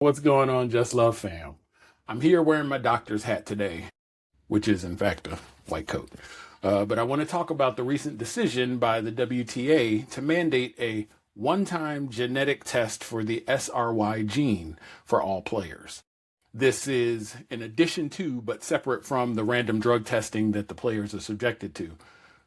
What's going on, Just Love fam? I'm here wearing my doctor's hat today, which is in fact a white coat. But I want to talk about the recent decision by the WTA to mandate a one-time genetic test for the SRY gene for all players. This is in addition to, but separate from, the random drug testing that the players are subjected to,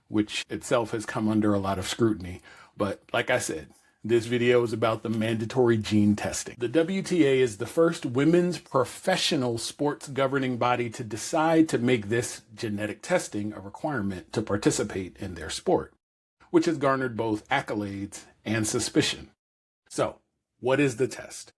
which itself has come under a lot of scrutiny. But like I said, this video is about the mandatory gene testing. The WTA is the first women's professional sports governing body to decide to make this genetic testing a requirement to participate in their sport, which has garnered both accolades and suspicion. So, what is the test?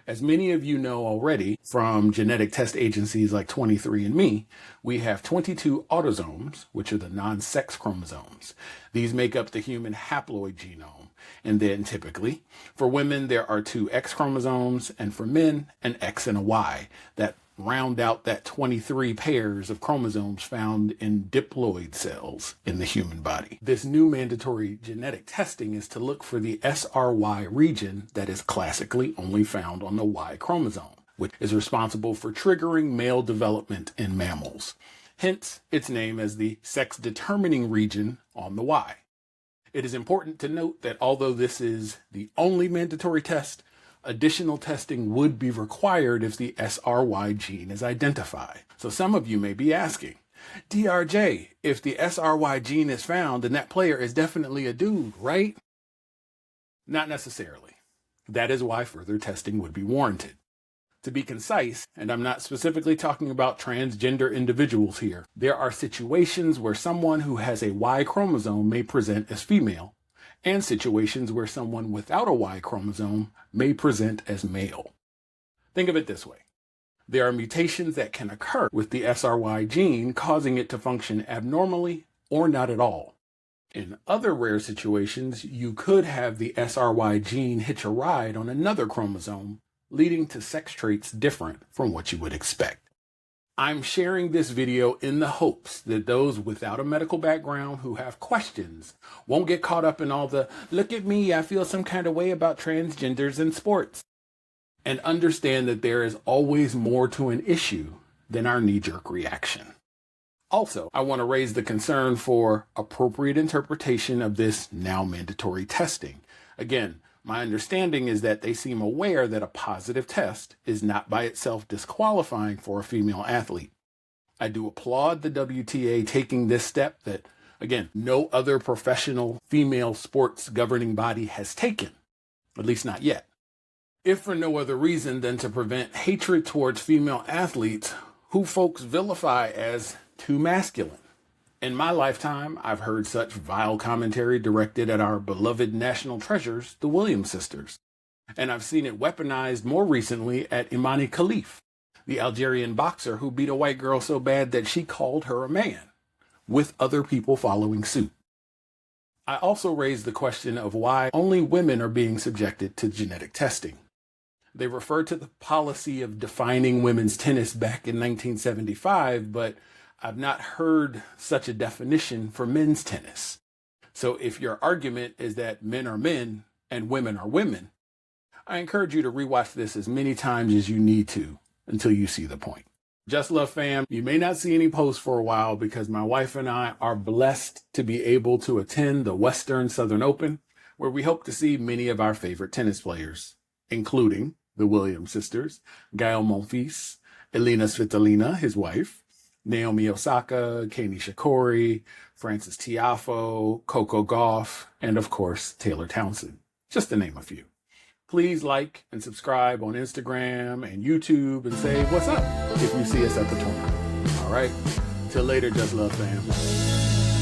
As many of you know already from genetic test agencies like 23andMe, we have 22 autosomes, which are the non-sex chromosomes. These make up the human haploid genome. And then typically, for women, there are 2 X chromosomes, and for men, an X and a Y that round out that 23 pairs of chromosomes found in diploid cells in the human body. This new mandatory genetic testing is to look for the SRY region that is classically only found on the Y chromosome, which is responsible for triggering male development in mammals. Hence, its name as the sex-determining region on the Y. It is important to note that although this is the only mandatory test, additional testing would be required if the SRY gene is identified. So some of you may be asking, DRJ, if the SRY gene is found, then that player is definitely a dude, right? Not necessarily. That is why further testing would be warranted. To be concise, and I'm not specifically talking about transgender individuals here, there are situations where someone who has a Y chromosome may present as female, and situations where someone without a Y chromosome may present as male. Think of it this way. There are mutations that can occur with the SRY gene, causing it to function abnormally or not at all. In other rare situations, you could have the SRY gene hitch a ride on another chromosome, leading to sex traits different from what you would expect. I'm sharing this video in the hopes that those without a medical background who have questions won't get caught up in all the, look at me, I feel some kind of way about transgenders in sports, and understand that there is always more to an issue than our knee-jerk reaction. Also, I want to raise the concern for appropriate interpretation of this now mandatory testing. Again, my understanding is that they seem aware that a positive test is not by itself disqualifying for a female athlete. I do applaud the WTA taking this step that, again, no other professional female sports governing body has taken, at least not yet. If for no other reason than to prevent hatred towards female athletes who folks vilify as too masculine. In my lifetime, I've heard such vile commentary directed at our beloved national treasures, the Williams sisters. And I've seen it weaponized more recently at Imani Khalif, the Algerian boxer who beat a white girl so bad that she called her a man, with other people following suit. I also raised the question of why only women are being subjected to genetic testing. They refer to the policy of defining women's tennis back in 1975, but I've not heard such a definition for men's tennis. So if your argument is that men are men and women are women, I encourage you to rewatch this as many times as you need to until you see the point. Just Love fam, you may not see any posts for a while because my wife and I are blessed to be able to attend the Western Southern Open, where we hope to see many of our favorite tennis players, including the Williams sisters, Gael Monfils, Elina Svitolina, his wife, Naomi Osaka, Kei Nishikori, Frances Tiafoe, Coco Gauff, and of course, Taylor Townsend, just to name a few. Please like and subscribe on Instagram and YouTube and say what's up if you see us at the tournament. All right, till later, Just Love fam.